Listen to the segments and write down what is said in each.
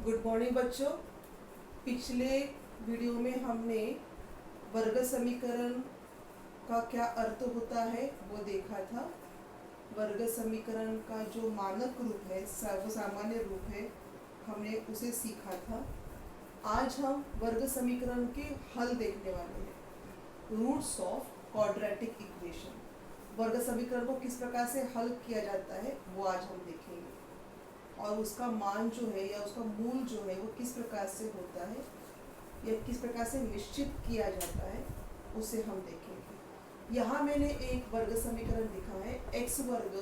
Good morning बच्चों। पिछले video में हमने वर्ग समीकरण का क्या अर्थ होता है वो देखा था। वर्ग समीकरण का जो मानक रूप है, सर्वसामान्य रूप है, हमने उसे सीखा था। आज हम वर्ग समीकरण के हल देखने वाले हैं। रूट्स ऑफ क्वाड्रेटिक इक्वेशन, वर्ग समीकरण को किस प्रकार से हल किया जाता है वो आज हम देखेंगे, और उसका मान जो है या उसका मूल जो है वो किस प्रकार से होता है या किस प्रकार से निश्चित किया जाता है उसे हम देखेंगे। यहाँ मैंने एक वर्ग समीकरण लिखा है, x वर्ग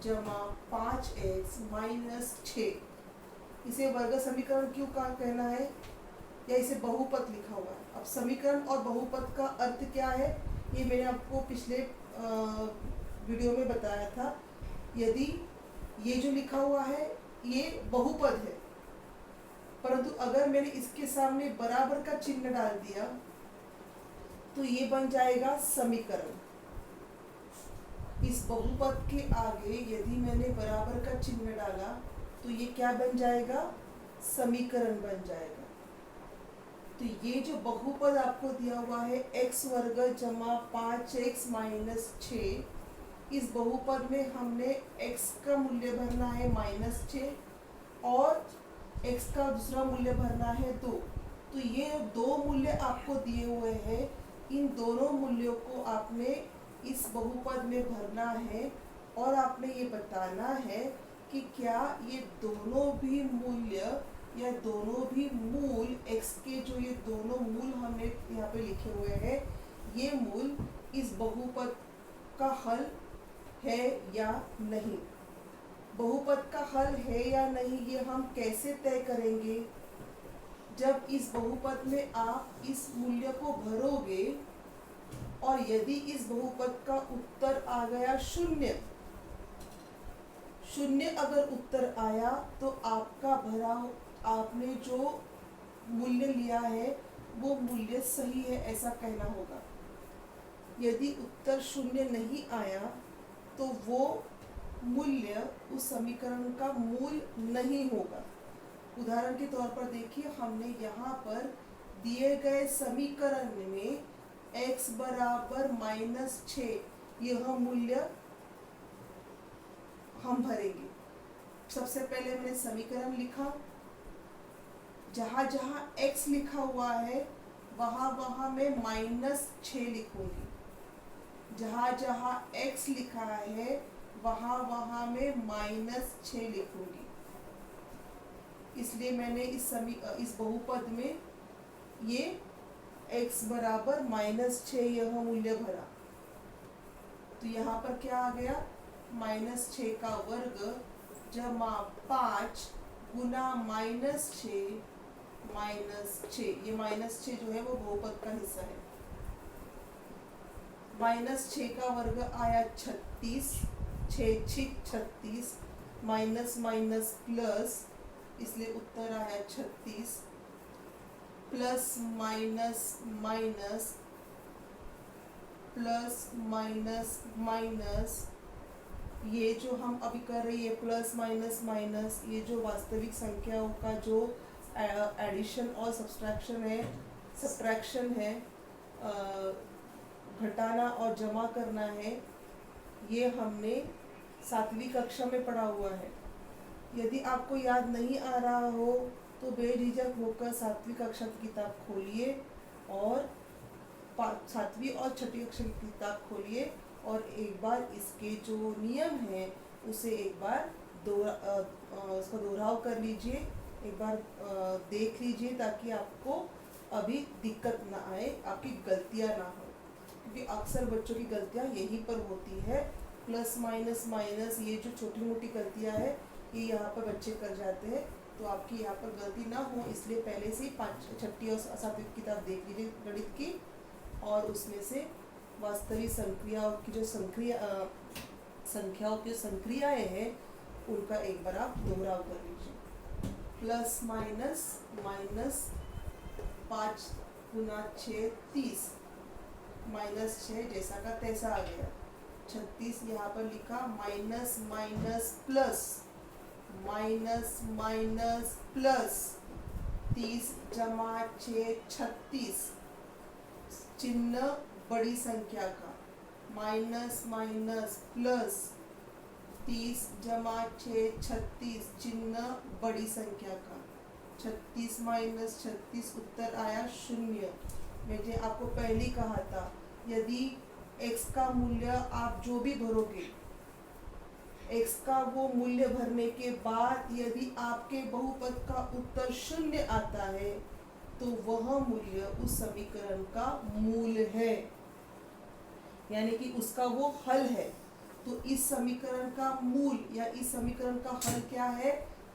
जमा 5x माइनस 6। इसे वर्ग समीकरण क्यों कहना है, या इसे बहुपद लिखा हुआ है। अब समीकरण और बहुपद का अर्थ क्या है ये मैंने आपको पिछले वीडियो में बताया था। यदि ये जो लिखा हुआ है ये बहुपद है, परंतु अगर मैंने इसके सामने बराबर का चिन्ह डाल दिया तो ये बन जाएगा समीकरण। इस बहुपद के आगे यदि मैंने बराबर का चिन्ह डाला तो ये क्या बन जाएगा, समीकरण बन जाएगा। तो ये जो बहुपद आपको दिया हुआ है x वर्ग जमा 5x माइनस 6, इस बहुपद में हमने x का मूल्य भरना है -6 और x का दूसरा मूल्य भरना है 2। तो ये दो मूल्य आपको दिए हुए हैं, इन दोनों मूल्यों को आपने इस बहुपद में भरना है और आपने ये बताना है कि क्या ये दोनों भी मूल्य या दोनों भी मूल x के जो ये दोनों मूल हमने यहाँ पे लिखे हुए हैं, ये मूल इस बहुपद का हल है या नहीं। बहुपद का हल है या नहीं ये हम कैसे तय करेंगे, जब इस बहुपद में आप इस मूल्य को भरोगे और यदि इस बहुपद का उत्तर आ गया 0 अगर उत्तर आया तो आपका भरा आपने जो मूल्य लिया है वो मूल्य सही है ऐसा कहना होगा। यदि उत्तर 0 नहीं आया तो वो मूल्य उस समीकरण का मूल नहीं होगा। उदाहरण के तौर पर देखिए, हमने यहाँ पर दिए गए समीकरण में x बराबर -6 यह मूल्य हम भरेंगे। सबसे पहले मैंने समीकरण लिखा, जहाँ जहाँ x लिखा हुआ है वहाँ वहाँ मैं -6 लिखूंगी, जहाँ जहाँ x लिखा है वहाँ वहाँ मैं -6 लिखूंगी। इसलिए मैंने इस बहुपद में ये x बराबर -6 यह मूल्य भरा। तो यहाँ पर क्या आ गया, -6 का वर्ग जमा 5 गुना -6 -6। ये -6 जो है वो बहुपद का हिस्सा है। -6 का वर्ग आया 36, 6 6 36, माइनस माइनस प्लस, इसलिए उत्तर आया 36, plus minus minus plus minus minus, ये जो हम अभी कर रहे हैं प्लस माइनस माइनस, ये जो वास्तविक संख्याओं का जो एडिशन और सब्ट्रैक्शन है, घटाना और जमा करना है, ये हमने 7वीं कक्षा में पढ़ा हुआ है। यदि आपको याद नहीं आ रहा हो तो बेझिझक होकर 7वीं कक्षा की किताब खोलिए और 7वीं और 6ठी कक्षा की किताब खोलिए और एक बार इसके जो नियम हैं उसे एक बार उसका दोहराव कर लीजिए, एक बार देख लीजिए, ताकि आपको अभी दिक्कत ना आए, आपकी गलतियां ना हो। क्योंकि अक्सर बच्चों की गलतियां यहीं पर होती है, प्लस माइनस माइनस, ये जो छोटी मोटी गलतियां है ये यहाँ पर बच्चे कर जाते हैं। तो आपकी यहाँ पर गलती ना हो इसलिए पहले से ही 6ठी और 7वीं किताब देख लीजिए गणित की, और उसमें से वास्तविक संक्रियाओं की जो संख्याओं की संक्रियाएं हैं उनका एक बार आप दोहराव कर लीजिए। प्लस माइनस माइनस 5 गुना 6 30, -6 जैसा का तैसा आ गया। 36 यहाँ पर लिखा, minus minus plus minus minus plus 30 जमा 6 36 चिन्ह बड़ी संख्या का माइनस माइनस प्लस 30 जमा 6 36 चिन्ह बड़ी संख्या का 36 माइनस 36 उत्तर आया 0। मैंने आपको पहले ही कहा था यदि x का मूल्य आप जो भी भरोगे x का वो मूल्य भरने के बाद यदि आपके बहुपद का उत्तर 0 आता है तो वह मूल्य उस समीकरण का मूल है, यानी कि उसका वो हल है। तो इस समीकरण का मूल या इस समीकरण का हल क्या है?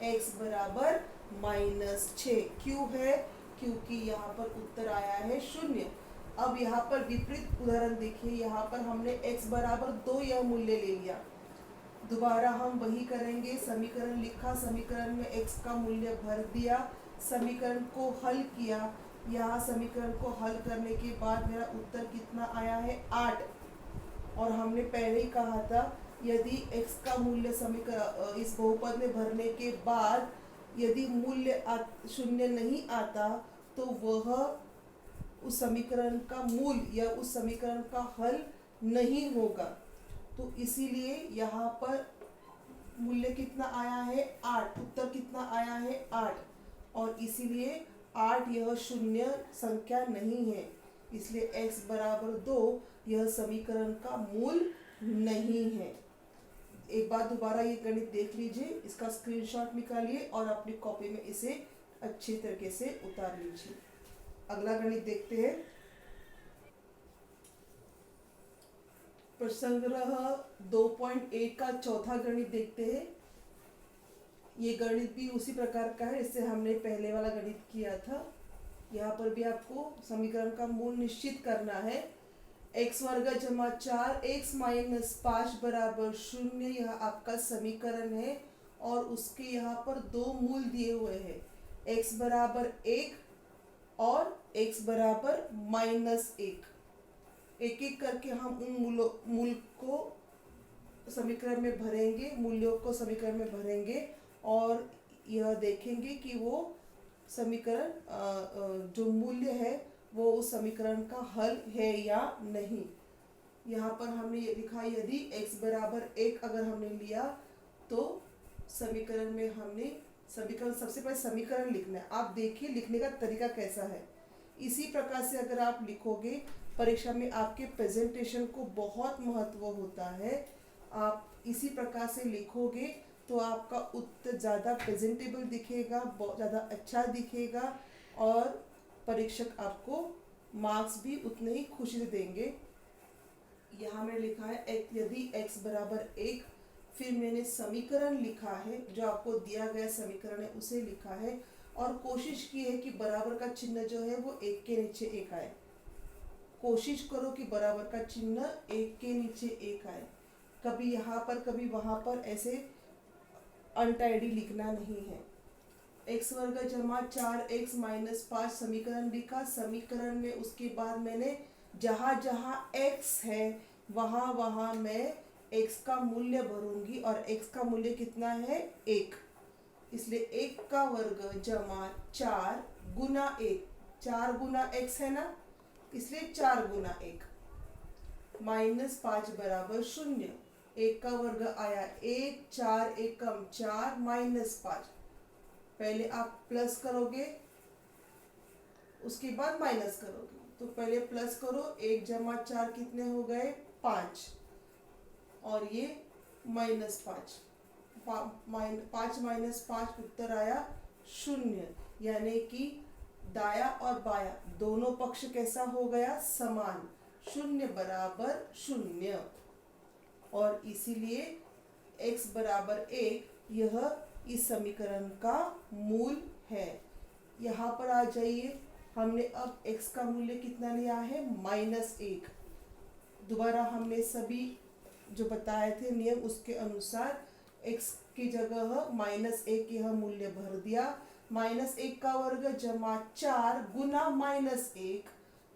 x बराबर -6। क्यों है? क्योंकि यहाँ पर उत्तर आया है 0। अब यहाँ पर विपरीत उदाहरण देखिए, यहाँ पर हमने x बराबर 2 यह मूल्य ले लिया। दोबारा हम वही करेंगे, समीकरण लिखा, समीकरण में x का मूल्य भर दिया, समीकरण को हल किया। यहाँ समीकरण को हल करने के बाद मेरा उत्तर कितना आया है? 8। और हमने पहले ही कहा था यदि x का मूल्य समीकरण इस बहुपद में भरने के बाद यदि मूल्य 0 नहीं आता तो वह उस समीकरण का मूल या उस समीकरण का हल नहीं होगा। तो इसीलिए यहाँ पर मूल्य कितना आया है? 8। उत्तर कितना आया है? 8। और इसीलिए 8 यह शून्य संख्या नहीं है, इसलिए x बराबर 2 यह समीकरण का मूल नहीं है। एक बार दोबारा ये गणित देख लीजिए, इसका स्क्रीनशॉट निकालिए और अपनी कॉपी में इसे अच्छी तरीके से उतार लीजिए। अगला गणित देखते हैं। प्रसंग्रह 2.1 का चौथा गणित देखते हैं। ये गणित भी उसी प्रकार का है इससे हमने पहले वाला गणित किया था। यहाँ पर भी आपको समीकरण का मूल निश्चित करना है। x वर्ग जमा 4x माइनस 5 बराबर 0 यह आपका समीकरण है और उसके यहाँ पर 2 मूल दिए हुए हैं, x बराबर 1 और x बराबर -1। एक एक करके हम उन मूल को समीकरण में भरेंगे, मूल्यों को समीकरण में भरेंगे और यह देखेंगे कि वो समीकरण जो मूल्य है वो उस समीकरण का हल है या नहीं। यहाँ पर हमने ये लिखा यदि x बराबर 1 अगर हमने लिया तो समीकरण में हमने समीकरण सबसे पहले समीकरण लिखना है। आप देखिए लिखने का तरीका कैसा है। इसी प्रकार से अगर आप लिखोगे परीक्षा में आपके प्रेजेंटेशन को बहुत महत्व होता है। आप इसी प्रकार से लिखोगे तो आपका उत्तर ज़्यादा प्रेजेंटेबल दिखेगा, बहुत ज़्यादा अच्छा दिखेगा और परीक्षक आपको मार्क्स भी उतने ही खुशी से देंगे। यहाँ मैंने लिखा है यदि x बराबर 1, फिर मैंने समीकरण लिखा है, जो आपको दिया गया समीकरण है उसे लिखा है और कोशिश की है कि बराबर का चिन्ह जो है वो 1 के नीचे 1 आए। कोशिश करो कि बराबर का चिन्ह 1 के नीचे 1 आए। कभी यहाँ पर कभी वहाँ पर ऐसे अनटाइडी लिखना नहीं है। x वर्ग जमा 4x माइनस 5 समीकरण लिखा। समीकरण में उसके बाद मैंने जहाँ जहाँ x है वहाँ वहाँ मैं x का मूल्य भरूंगी और x का मूल्य कितना है? 1। इसलिए 1 का वर्ग जमा 4 गुना 1, 4 गुना x है ना, इसलिए 4 गुना 1 माइनस 5 बराबर 0। 1 का वर्ग आया 1, 4 एकम 4 माइनस 5। पहले आप प्लस करोगे उसके बाद माइनस करोगे, तो पहले प्लस करो। 1 जमा 4 कितने हो गए? 5 और ये -5। 5 माइनस 5 उत्तर आया 0, यानी कि दाया और बाया दोनों पक्ष कैसा हो गया? समान। 0 बराबर 0 और इसीलिए x बराबर 1 यह इस समीकरण का मूल है। यहाँ पर आ जाइए, हमने अब x का मूल्य कितना लिया है? -1। दोबारा हमने सभी जो बताए थे नियम उसके अनुसार x की जगह -1 यह मूल्य भर दिया। -1 का वर्ग जमा 4 गुना -1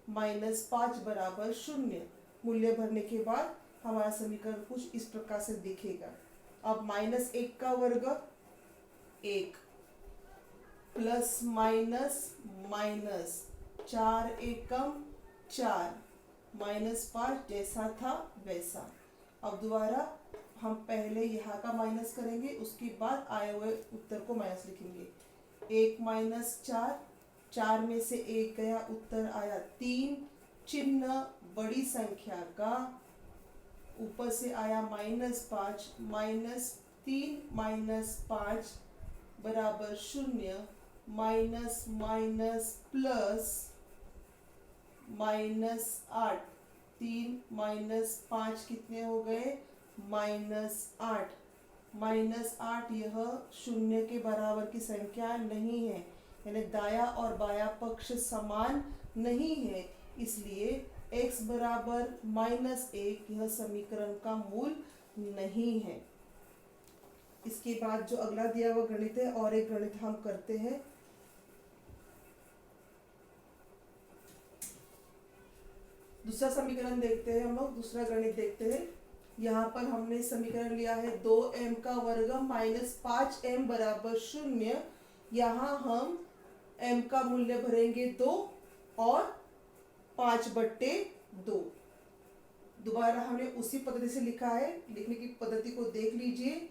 माइनस 5 बराबर 0। मूल्य भरने के बाद हमारा समीकरण कुछ इस प्रकार से दिखेगा। अब -1 का वर्ग 1 प्लस माइनस माइनस 4 एकम 4 -5 जैसा था वैसा। अब दोबारा हम पहले यहाँ का माइनस करेंगे, उसके बाद आए हुए उत्तर को माइनस लिखेंगे। 1 - 4, 4 में से 1 गया, उत्तर आया 3। चिन्ह बड़ी संख्या का ऊपर से आया -5, -3 - 5 बराबर 0, माइनस माइनस प्लस -8, 3 - 5 कितने हो गए? -8। -8 यह 0 के बराबर की संख्या नहीं है, यानी दाया और बाया पक्ष समान नहीं है, इसलिए x बराबर -1 यह समीकरण का मूल नहीं है। इसके बाद जो अगला दिया हुआ गणित है, और एक गणित हम करते हैं। दूसरा समीकरण देखते हैं, हम लोग दूसरा गणित देखते हैं। यहाँ पर हमने समीकरण लिया है 2m का वर्ग -5m बराबर 0। यहाँ हम m का मूल्य भरेंगे 2 और 5/2। दोबारा हमने उसी पद्धति से लिखा है, लिखने की पद्धति को देख लीजिए।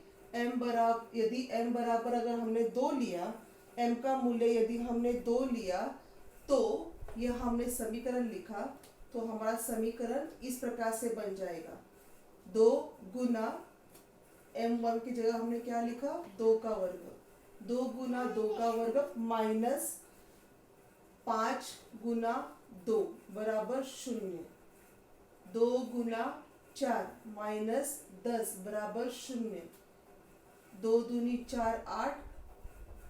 यदि m बराबर अगर हमने 2 लिया, m का मूल्य यदि हमने 2 लिया, तो यह हमने समीकरण लिखा, तो हमारा समीकरण इस प्रकार से बन जाएगा। 2 गुना m1 की जगह हमने क्या लिखा? 2 का वर्ग। 2 गुना 2 का वर्ग माइनस 5 गुना 2 बराबर 0। 2 गुना 4 माइनस 10 बराबर 0। 2 दूनी 4 8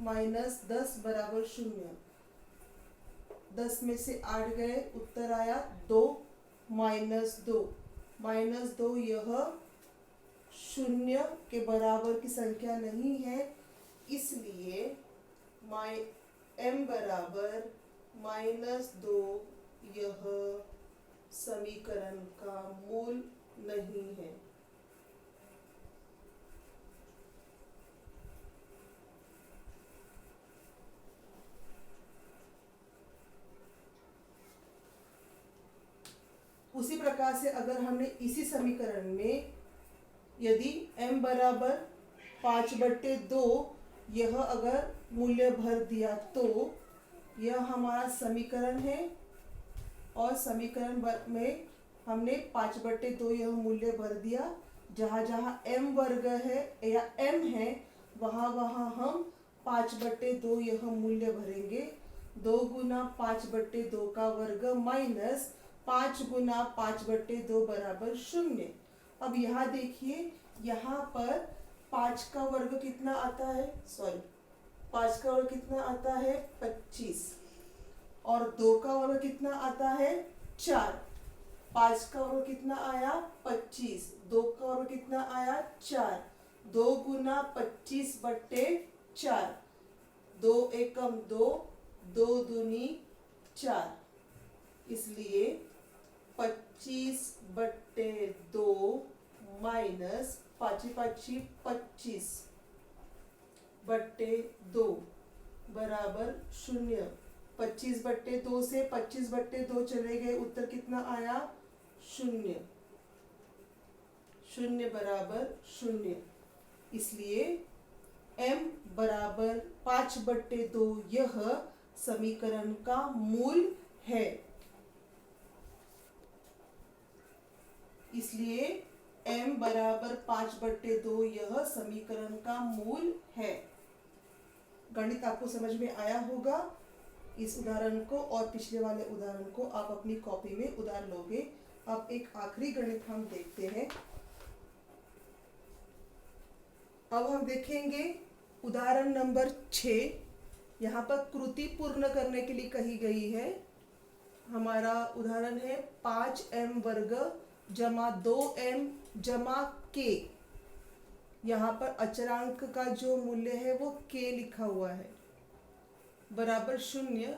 माइनस 10 बराबर 0। 10 में से 8 गए, उत्तर आया 2 -2। -2 यह 0 के बराबर की संख्या नहीं है, इसलिए m बराबर -2 यह समीकरण का मूल नहीं है। उसी प्रकार से अगर हमने इसी समीकरण में यदि m बराबर 5/2 यह अगर मूल्य भर दिया, तो यह हमारा समीकरण है, और समीकरण में हमने 5/2 यह मूल्य भर दिया। जहाँ जहाँ m वर्ग है या m है, वहाँ वहाँ हम 5/2 यह मूल्य भरेंगे। 2 गुना 5/2 का वर्ग माइनस 5 गुना 5/2 बराबर 0। अब यहाँ देखिए, यहाँ पर 5 का वर्ग कितना आता है? 5 का वर्ग कितना आता है? 25। और 2 का वर्ग कितना आता है? 4। 5 का वर्ग कितना आया? 25। 2 का वर्ग कितना आया? 4। 2 गुना 25/4। 2 एकम 2, 2 दूनी 4, इसलिए 25/2 माइनस 25/2 बराबर 0। 25/2 से 25/2 चले गए, उत्तर कितना आया? 0। 0 बराबर 0, इसलिए m बराबर 5/2 यह समीकरण का मूल है। इसलिए m बराबर 5/2 यह समीकरण का मूल है। गणित आपको समझ में आया होगा। इस उदाहरण को और पिछले वाले उदाहरण को आप अपनी कॉपी में उतार लोगे। अब एक आखिरी गणित हम देखते हैं। अब हम देखेंगे उदाहरण नंबर 6। यहाँ पर कृति पूर्ण करने के लिए कही गई है। हमारा उदाहरण है 5m वर्ग जमा 2m जमा k। यहाँ पर अचरांक का जो मूल्य है वो k लिखा हुआ है, बराबर 0।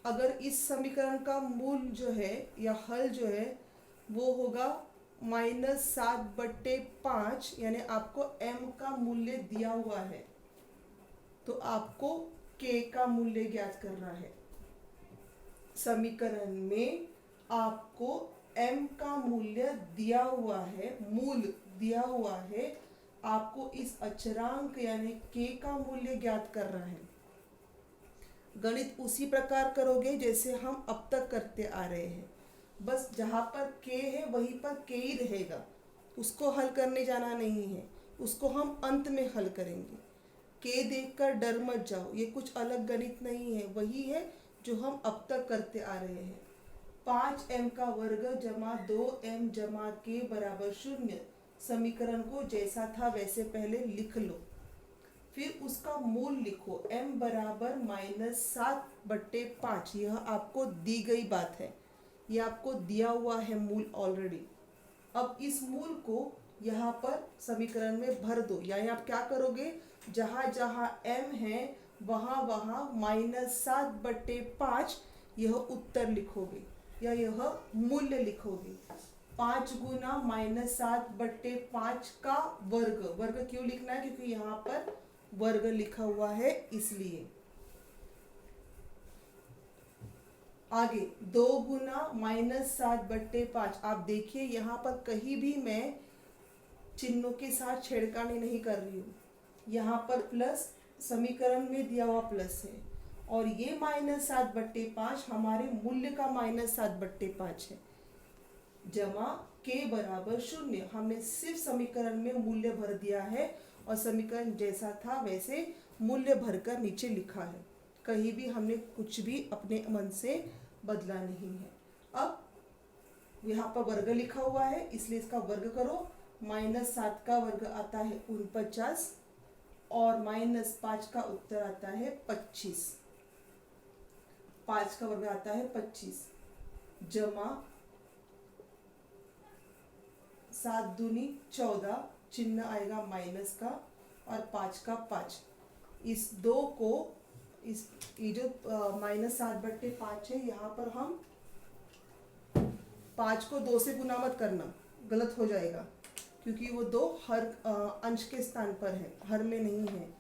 अगर इस समीकरण का मूल जो है या हल जो है वो होगा -7/5, यानी आपको m का मूल्य दिया हुआ है। तो आपको k का मूल्य ज्ञात करना है। समीकरण में आपको m का मूल्य दिया हुआ है, मूल दिया हुआ है, आपको इस अचरांक यानी k का मूल्य ज्ञात करना है। गणित उसी प्रकार करोगे जैसे हम अब तक करते आ रहे हैं, बस जहाँ पर k है वहीं पर k ही रहेगा, उसको हल करने जाना नहीं है, उसको हम अंत में हल करेंगे। k देखकर डर मत जाओ, ये कुछ अलग गणित नहीं है, वही है जो हम अब तक करते आ रहे हैं। 5m का वर्ग जमा 2m जमा k बराबर 0। समीकरण को जैसा था वैसे पहले लिख लो, फिर उसका मूल लिखो। m बराबर -7/5, यह आपको दी गई बात है, यह आपको दिया हुआ है मूल ऑलरेडी। अब इस मूल को यहाँ पर समीकरण में भर दो, यानी आप क्या करोगे, जहाँ जहाँ m है वहाँ वहाँ -7/5 यह उत्तर लिखोगे या यह मूल्य लिखोगे। 5 गुना -7/5 का वर्ग, वर्ग क्यों लिखना है, क्योंकि यहाँ पर वर्ग लिखा हुआ है इसलिए। आगे 2 गुना -7/5, आप देखिए यहाँ पर कहीं भी मैं चिन्हों के साथ छेड़खानी नहीं कर रही हूँ, यहाँ पर प्लस समीकरण में दिया हुआ प्लस है, और ये -7/5 हमारे मूल्य का -7/5 है, जमा k बराबर 0। हमने सिर्फ समीकरण में मूल्य भर दिया है और समीकरण जैसा था वैसे मूल्य भरकर नीचे लिखा है, कहीं भी हमने कुछ भी अपने मन से बदला नहीं है। अब यहाँ पर वर्ग लिखा हुआ है इसलिए इसका वर्ग करो। -7 का वर्ग आता है 49 और -5 का उत्तर आता है 25। 5 का वर्ग आता है 25 जमा 7 दूनी 14, चिन्ह आएगा माइनस का और 5 का 5। इस दो को इस ये जो -7/5 है, यहाँ पर हम 5 को 2 से गुना मत करना, गलत हो जाएगा, क्योंकि वो 2 हर अंश के स्थान पर है, हर में नहीं है।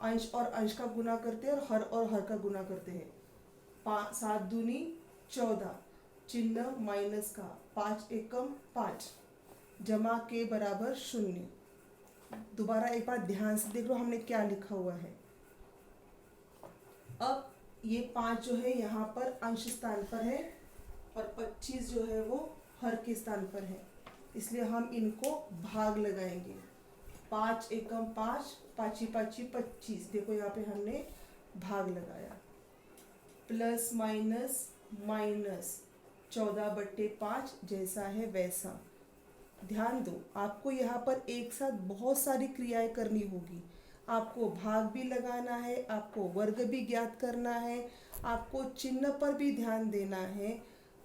अंश और अंश का गुना करते हैं और हर का गुना करते हैं। 7 दूनी 14, चिन्ह माइनस का, 5 एकम 5 जमा के बराबर 0। दोबारा एक बार ध्यान से देख लो हमने क्या लिखा हुआ है। अब ये 5 जो है यहाँ पर अंश स्थान पर है और 25 जो है वो हर के स्थान पर है, इसलिए हम इनको भाग लगाएंगे। 5 एकम 5, 5 5 25, देखो यहाँ पे हमने भाग लगाया। प्लस माइनस माइनस 14/5 जैसा है वैसा। ध्यान दो, आपको यहाँ पर एक साथ बहुत सारी क्रियाएं करनी होगी। आपको भाग भी लगाना है, आपको वर्ग भी ज्ञात करना है, आपको चिन्ह पर भी ध्यान देना है,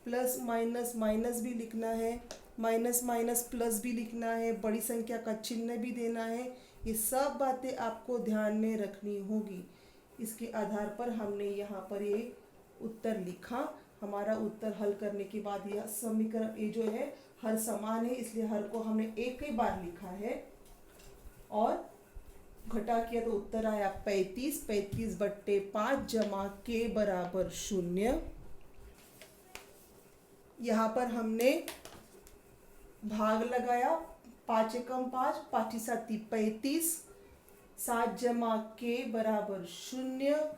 प्लस माइनस माइनस भी लिखना है, माइनस माइनस प्लस भी लिखना है, बड़ी संख्या का चिन्ह भी देना है। ये सब बातें आपको ध्यान में रखनी होगी। इसके आधार पर हमने यहाँ पर ये उत्तर लिखा। हमारा उत्तर हल करने के बाद यह समीकरण ये जो है हर समान है, इसलिए हर को हमने एक ही बार लिखा है और घटा किया तो उत्तर आया 35। 35/5 जमा के बराबर 0। यहाँ पर हमने भाग लगाया, 5 एकम 5, 5 7 35, 7 जमा के बराबर 0।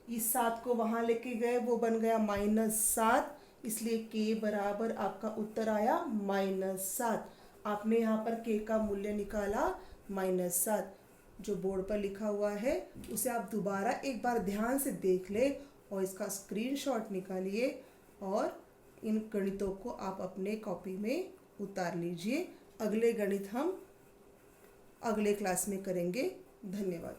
इस 7 को वहाँ लेके गए, वो बन गया -7, इसलिए के बराबर आपका उत्तर आया -7। आपने यहाँ पर के का मूल्य निकाला -7। जो बोर्ड पर लिखा हुआ है उसे आप दोबारा एक बार ध्यान से देख ले और इसका स्क्रीनशॉट निकालिए और इन गणितों को आप अपने कॉपी में उतार लीजिए। अगले गणित हम अगले क्लास में करेंगे। धन्यवाद।